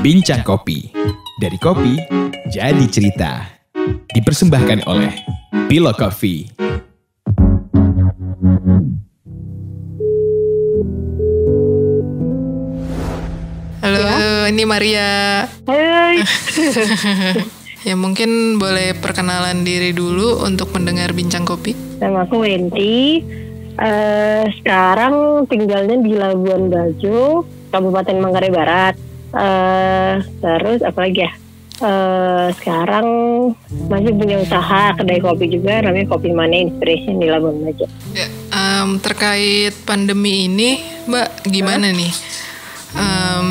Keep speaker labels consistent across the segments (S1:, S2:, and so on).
S1: Bincang Kopi. Dari kopi, jadi cerita. Dipersembahkan oleh Pilo Coffee.
S2: Halo, ini Maria.
S3: Hai.
S2: Ya mungkin boleh perkenalan diri dulu untuk mendengar Bincang Kopi.
S3: Nama aku Wenti. Sekarang tinggalnya di Labuan Bajo, Kabupaten Manggarai Barat. Terus apa lagi ya? Sekarang masih punya usaha kedai kopi juga, namanya Kopi Mane Inspiration di Labuan Bajo.
S2: Ya, terkait pandemi ini, Mbak, gimana nih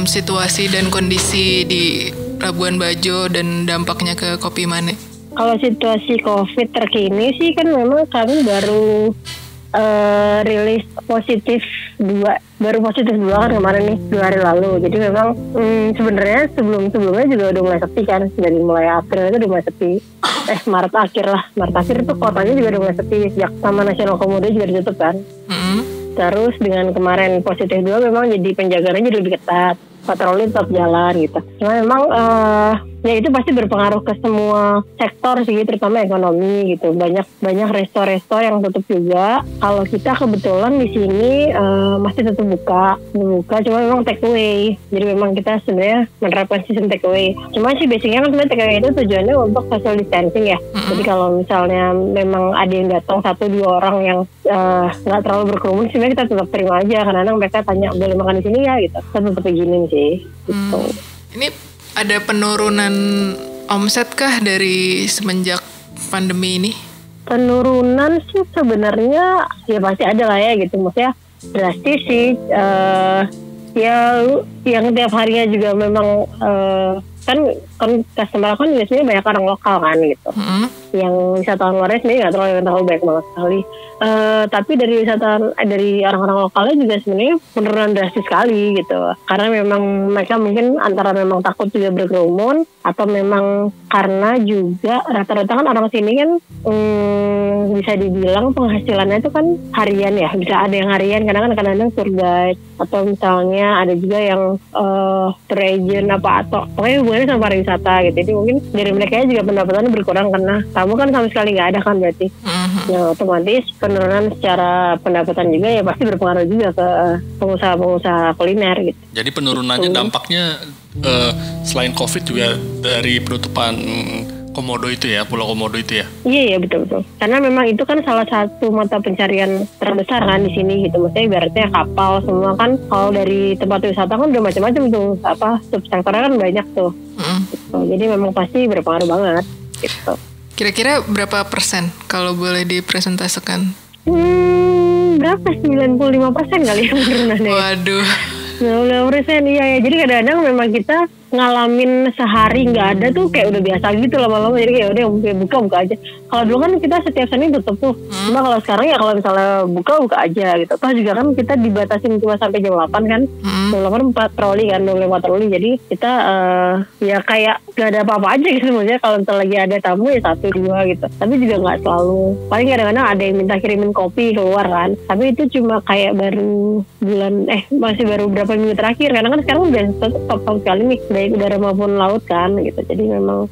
S2: situasi dan kondisi di Labuan Bajo dan dampaknya ke Kopi Mane?
S3: Kalau situasi COVID terkini sih kan memang kami baru rilis positif 2 kan kemarin nih 2 hari lalu. Jadi memang sebenarnya sebelumnya juga udah mulai sepi kan, dari mulai April itu udah mulai sepi. Maret akhir itu kotanya juga udah mulai sepi sejak Taman Nasional Komodo juga ditutup kan. Terus dengan kemarin positif 2 memang jadi penjagaannya jadi lebih ketat, patroli tetap jalan gitu. Cuma memang ya itu pasti berpengaruh ke semua sektor sih, terutama ekonomi gitu. Banyak resto-resto yang tutup juga. Kalau kita kebetulan di sini masih tetap buka, cuma memang take away. Jadi memang kita sebenarnya menerapkan sistem take away. Cuma sih basicnya kan sebenarnya take away itu tujuannya untuk social distancing ya. Jadi kalau misalnya memang ada yang datang 1-2 orang yang nggak terlalu berkerumun, sebenarnya kita tetap terima aja. Kadang-kadang mereka tanya boleh makan di sini ya gitu. Kita tetap begini sih. Gitu.
S2: Ini ada penurunan omset kah dari semenjak pandemi ini?
S3: Penurunan sih sebenarnya ya pasti ada lah ya gitu. Maksudnya drastis sih. Ya yang tiap harinya juga memang kan customer kan biasanya banyak orang lokal kan gitu. Yang wisatawan luarnya sendiri nggak terlalu banyak banget sekali. Tapi dari orang-orang lokalnya juga sebenarnya penurunan drastis sekali gitu. Karena memang mereka mungkin antara memang takut juga berkerumun, atau memang karena juga rata-rata kan orang sini kan bisa dibilang penghasilannya itu kan harian ya. Bisa ada yang harian, kadang-kadang tour guide, atau misalnya ada juga yang tour agent atau pokoknya hubungannya sama pariwisata gitu. Jadi mungkin dari mereka juga pendapatannya berkurang karena kamu kan sama sekali nggak ada kan berarti. Yang otomatis penurunan secara pendapatan juga ya pasti berpengaruh juga ke pengusaha kuliner gitu.
S4: Jadi penurunannya dampaknya selain COVID juga dari penutupan Komodo itu ya, Pulau Komodo itu ya?
S3: Iya betul. Karena memang itu kan salah satu mata pencarian terbesar kan di sini gitu. Maksudnya ibaratnya kapal semua kan, kalau dari tempat wisata kan udah macam-macam tuh, subsektornya kan banyak tuh. Gitu. Jadi memang pasti berpengaruh banget gitu.
S2: Kira-kira berapa persen kalau boleh dipresentasikan?
S3: Berapa? 95% kali ya penurunannya.
S2: Waduh.
S3: 95% iya ya. Jadi kadang-kadang memang kita ngalamin sehari nggak ada tuh kayak udah biasa gitu lama-lama. Jadi kayak udah buka aja. Kalau dulu kan kita setiap Senin tutup tuh. Cuma kalau sekarang ya kalau misalnya buka aja gitu. Toh juga kan kita dibatasin cuma sampai jam 8 kan. Jam 8 patroli kan, 25 patroli. Jadi kita ya kayak gak ada apa-apa aja gitu. Maksudnya kalau misalnya lagi ada tamu ya 1-2 gitu. Tapi juga gak selalu. Paling kadang-kadang ada yang minta kirimin kopi keluar kan. Tapi itu cuma kayak baru masih baru berapa minggu terakhir. Karena kan sekarang udah stop sekali nih, baik udara maupun laut kan gitu. Jadi memang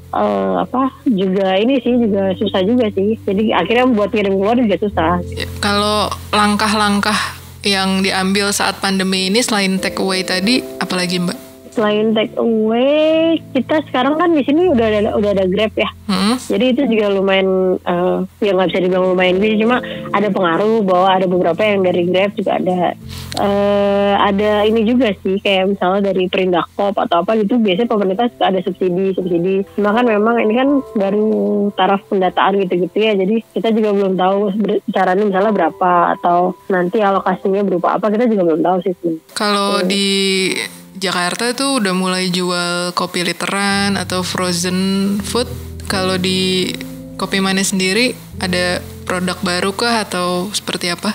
S3: juga ini sih juga susah juga sih. Jadi akhirnya buat kirim keluar juga susah.
S2: Ya, kalau langkah-langkah yang diambil saat pandemi ini selain take away tadi, apalagi Mbak?
S3: Selain take away, kita sekarang kan di sini udah ada Grab ya. Jadi itu juga lumayan ya nggak bisa dibilang lumayan sih, cuma ada pengaruh bahwa ada beberapa yang dari Grab juga ada ini juga sih, kayak misalnya dari Perindakop atau apa gitu, biasanya pemerintah ada subsidi. Cuma kan memang ini kan baru taraf pendataan gitu ya, jadi kita juga belum tahu caranya misalnya berapa atau nanti alokasinya berupa apa, kita juga belum tahu sih.
S2: Kalau di Jakarta tuh udah mulai jual kopi literan atau frozen food. Kalau di Kopi Mane sendiri ada produk baru kah atau seperti apa?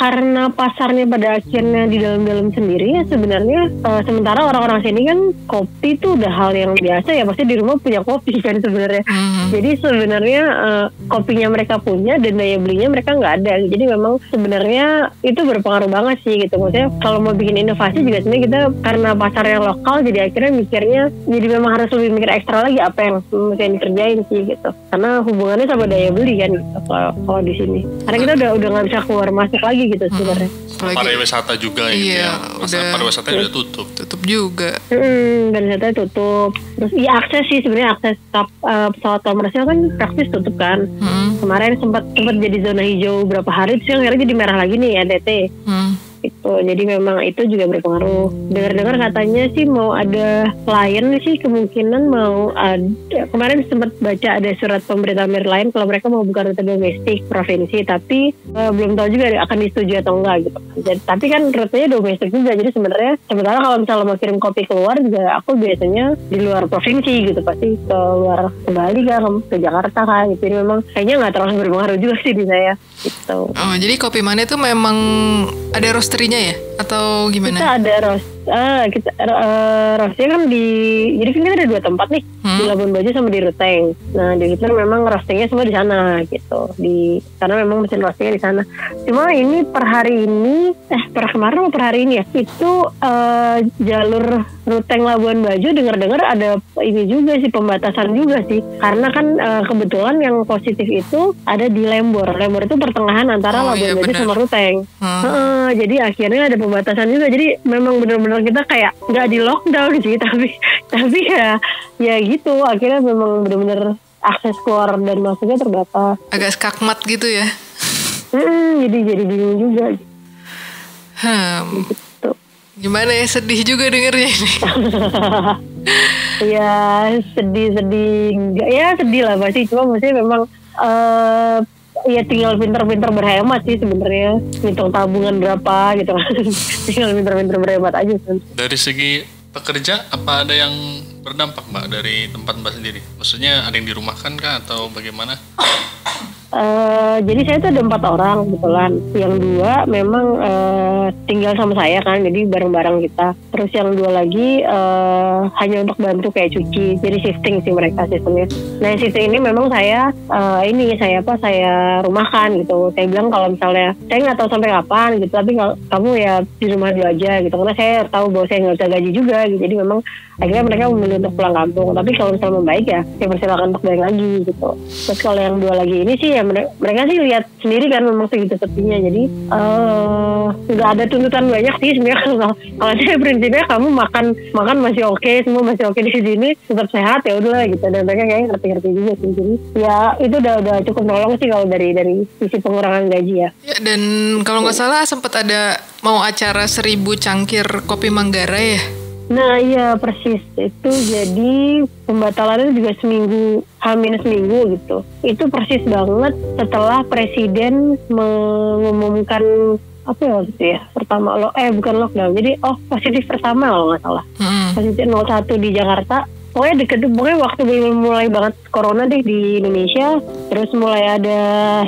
S3: karena pasarnya pada akhirnya di dalam-dalam sendiri ya sebenarnya sementara orang-orang sini kan kopi itu udah hal yang biasa ya, pasti di rumah punya kopi kan sebenarnya. Jadi sebenarnya kopinya mereka punya dan daya belinya mereka nggak ada. Jadi memang sebenarnya itu berpengaruh banget sih gitu. Maksudnya kalau mau bikin inovasi juga sebenarnya kita karena pasarnya lokal jadi akhirnya mikirnya jadi memang harus lebih mikir ekstra lagi apa yang mesti dikerjain sih gitu. Karena hubungannya sama daya beli kan gitu, kalau di sini. Karena kita udah nggak bisa keluar masuk lagi gitu sebenarnya.
S4: Pariwisata juga ya. Pariwisata udah tutup
S2: juga.
S3: Pariwisata tutup. Terus akses sih sebenarnya akses pesawat komersial kan praktis tutup kan. Kemarin sempat jadi zona hijau berapa hari, terus akhirnya jadi merah lagi nih NTT. Itu jadi memang itu juga berpengaruh. Dengar-dengar katanya sih mau ada klien sih kemungkinan mau ada. Kemarin sempat baca ada surat pemberitahuan lain kalau mereka mau buka rute domestik provinsi, tapi belum tahu juga akan disetujui atau enggak gitu. Jadi, tapi kan rutenya domestik juga. Jadi sebenarnya sementara kalau misalnya mau kirim kopi keluar juga aku biasanya di luar provinsi gitu, pasti ke luar ke Bali kan, ke Jakarta kan gitu. Jadi memang kayaknya nggak terlalu berpengaruh juga sih di saya gitu.
S2: Oh, jadi Kopi Mane itu memang ada roasterinya ya? Atau gimana?
S3: Kita ada roastnya kan jadi kan kita ada 2 tempat nih, di Labuan Bajo sama di Ruteng. Nah di Ruteng memang roastingnya semua di sana gitu, karena memang mesin roastingnya di sana. Cuma ini per hari ini per kemarin atau per hari ini ya itu jalur Ruteng Labuan Bajo dengar ada ini juga sih, pembatasan juga sih, karena kan kebetulan yang positif itu ada di Lembor itu pertengahan antara Labuan Bajo sama Ruteng. Jadi akhirnya ada pembatasan juga, jadi memang benar-benar kita kayak nggak di lockdown sih, tapi ya gitu, akhirnya memang benar-benar akses keluar dan masuknya terbatas.
S2: Agak skakmat gitu ya.
S3: Jadi bingung juga.
S2: Gitu. Gimana ya, sedih juga dengernya ini.
S3: Ya sedih enggak ya, sedih lah pasti, cuma maksudnya memang ya tinggal pinter-pinter berhemat sih sebenarnya, ngitung tabungan berapa gitu kan. Tinggal pinter-pinter berhemat aja kan.
S4: Dari segi pekerja apa ada yang berdampak Mbak dari tempat Mbak sendiri? Maksudnya ada yang dirumahkan kah atau bagaimana?
S3: Jadi saya tuh ada 4 orang kebetulan. Yang 2 memang tinggal sama saya kan, jadi bareng-bareng kita. Terus yang 2 lagi hanya untuk bantu kayak cuci. Jadi shifting sih mereka sistemnya. Nah shifting ini memang saya rumahkan gitu. Saya bilang kalau misalnya saya nggak tahu sampai kapan gitu, tapi kamu ya di rumah dulu aja gitu. Karena saya tahu bahwa saya nggak bisa gaji juga gitu. Jadi memang akhirnya mereka memilih untuk pulang kampung. Tapi kalau misalnya membaik ya saya persilakan untuk balik lagi gitu. Terus kalau yang 2 lagi ini sih ya mereka sih lihat sendiri kan memang segitu sepinya, jadi nggak ada tuntutan banyak sih sebenarnya. Kalau saya prinsipnya kamu makan masih oke, semua masih oke di sini, tetap sehat ya udah gitu, dan mereka kayaknya ngerti juga sih. Jadi ya itu udah cukup nolong sih kalau dari sisi pengurangan gaji ya.
S2: Dan kalau nggak salah sempat ada mau acara 1000 cangkir kopi Manggarai ya.
S3: Nah iya persis, itu jadi pembatalannya juga seminggu gitu. Itu persis banget setelah presiden mengumumkan apa ya waktu itu ya, pertama bukan lockdown, jadi positif pertama kalau nggak salah, positif 01 di Jakarta. Pokoknya waktu mulai banget corona deh di Indonesia, terus mulai ada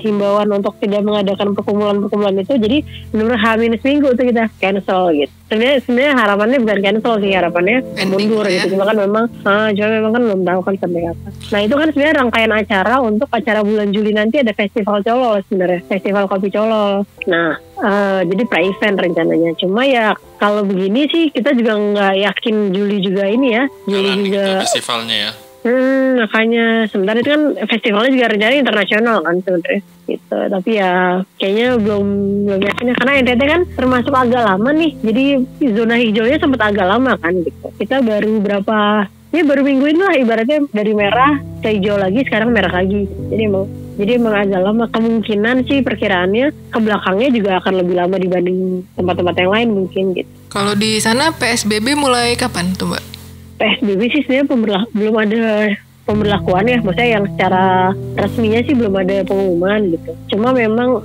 S3: himbauan untuk tidak mengadakan perkumpulan itu, jadi benar-benar H-minggu itu kita cancel gitu. Sebenarnya harapannya bukan cancel sih, harapannya mundur gitu. Cuma kan memang kan belum tahu kan sampai kapan. Nah itu kan sebenarnya rangkaian acara untuk acara bulan Juli nanti ada festival Colol sebenarnya, festival kopi Colol. Nah jadi pra-event rencananya. Cuma ya kalau begini sih kita juga nggak yakin Juli juga ini ya. Juli juga
S4: festivalnya ya.
S3: Makanya sebenarnya itu kan festivalnya juga rencananya internasional kan sebenarnya gitu. Tapi ya kayaknya belum yakin ya, karena NTT kan termasuk agak lama nih. Jadi zona hijaunya sempat agak lama kan gitu. Kita baru baru minggu ini lah ibaratnya, dari merah ke hijau lagi, sekarang merah lagi. Jadi emang agak lama. Kemungkinan sih perkiraannya ke belakangnya juga akan lebih lama dibanding tempat-tempat yang lain mungkin gitu.
S2: Kalau di sana PSBB mulai kapan tuh Mbak?
S3: PSBB sih sebenarnya belum ada pemberlakuan ya, maksudnya yang secara resminya sih belum ada pengumuman gitu. Cuma memang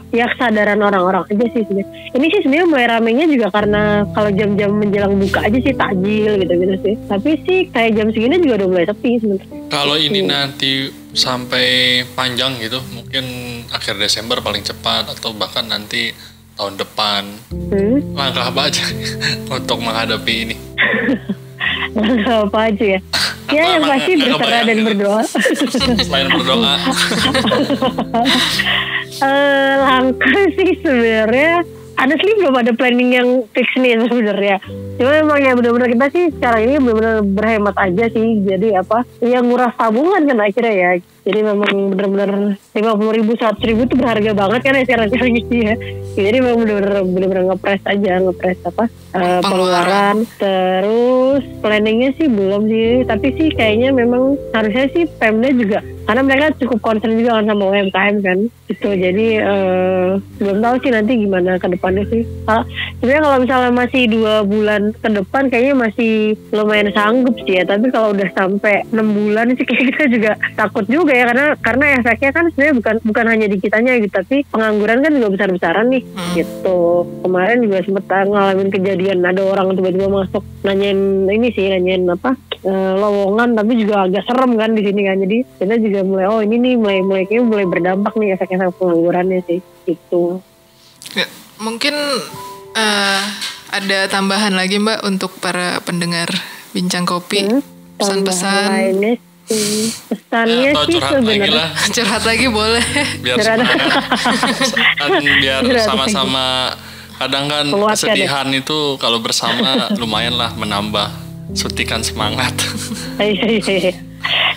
S3: ya kesadaran orang-orang aja sih sebenarnya. Ini sih sebenarnya mulai ramenya juga karena kalau jam-jam menjelang buka aja sih takjil gitu-gitu sih. Tapi sih kayak jam segini juga udah mulai sepi sebenarnya.
S4: Kalau ini nanti sampai panjang gitu, mungkin akhir Desember paling cepat atau bahkan nanti tahun depan. Langkah apa aja untuk menghadapi ini?
S3: Langkah apa aja ya? Ya yang pasti berserah dan berdoa.
S4: Selain berdoa.
S3: Langkah sih sebenarnya honestly belum ada planning yang fix nih sebenarnya. Cuma memang ya benar-benar kita sih sekarang ini benar-benar berhemat aja sih. Jadi yang nguras tabungan kan akhirnya ya. Jadi memang benar-benar 50.000, 100.000 itu berharga banget kan ya sekarang gitu ya. Jadi memang benar-benar ngepres pengeluaran. Terus planningnya sih belum sih. Tapi sih kayaknya memang harusnya sih Pemda juga, karena mereka cukup concern juga kan sama UMKM kan. Gitu. Jadi belum tahu sih nanti gimana ke depannya sih. Sebenarnya kalau misalnya masih 2 bulan ke depan kayaknya masih lumayan sanggup sih ya. Tapi kalau udah sampai 6 bulan sih kayak kita juga takut juga ya, karena efeknya kan sebenarnya bukan hanya di kitanya gitu, tapi pengangguran kan juga besar-besaran nih gitu. Kemarin juga sempat ngalamin kejadian ada orang tiba-tiba masuk nanyain lowongan, tapi juga agak serem kan di sini kan. Jadi kita juga mulai berdampak nih efek-efek penganggurannya sih gitu.
S2: Ya, mungkin ada tambahan lagi Mbak untuk para pendengar Bincang Kopi, pesan-pesan.
S3: Pesannya sih sebenarnya
S2: curhat lagi boleh.
S4: Biar sama-sama. Kadang kan kesedihan itu kalau bersama lumayan lah menambah suntikan semangat.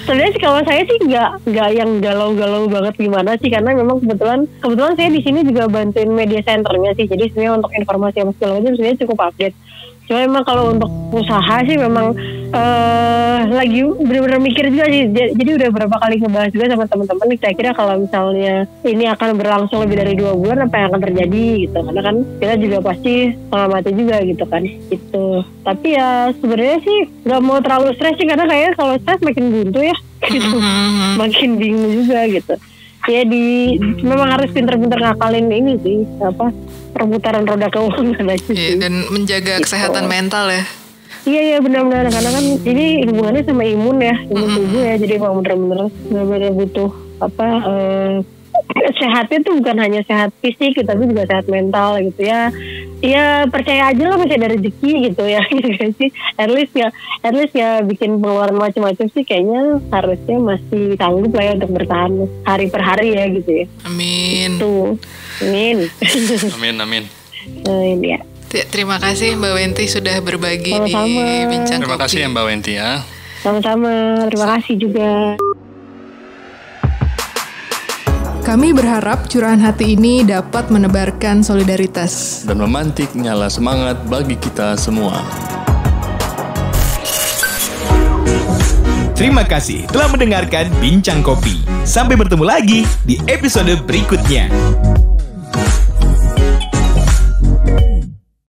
S3: Sebenarnya sih kalau saya sih nggak yang galau-galau banget gimana sih, karena memang kebetulan saya di sini juga bantuin media centernya sih. Jadi sebenarnya untuk informasi yang segala macam sebenarnya cukup update. Cuma memang kalau untuk usaha sih memang lagi benar-benar mikir juga sih. Jadi udah berapa kali ngebahas juga sama teman-teman. Kira-kira kalau misalnya ini akan berlangsung lebih dari 2 bulan apa yang akan terjadi gitu. Karena kan kita juga pasti mengamati juga gitu kan. Gitu. Tapi ya sebenarnya sih nggak mau terlalu stres sih, karena kayaknya kalau stres makin buntu ya. Gitu. Makin bingung juga gitu. Ya memang harus pintar-pintar ngakalin ini sih perputaran roda keuangan aja sih.
S2: Dan menjaga kesehatan mental ya.
S3: Iya benar-benar, karena kan ini hubungannya sama imun tubuh ya. Jadi memang benar-benar butuh sehatnya tuh bukan hanya sehat fisik tapi juga sehat mental gitu ya. Ya percaya aja lah masih ada rezeki gitu ya. Gitu sih. At least ya bikin pengeluaran macam-macam sih kayaknya harusnya masih sanggup lah ya untuk bertahan hari per hari ya gitu ya.
S2: Amin.
S3: Tuh. Amin.
S4: Amin.
S3: Ya.
S2: Terima kasih Mbak Wenti sudah berbagi
S3: Sama-sama.
S2: di Bincang Kopi.
S4: Terima kasih ya Mbak Wenti ya.
S3: Sama-sama, terima kasih juga.
S2: Kami berharap curahan hati ini dapat menebarkan solidaritas
S4: dan memantik nyala semangat bagi kita semua.
S1: Terima kasih telah mendengarkan Bincang Kopi. Sampai bertemu lagi di episode berikutnya.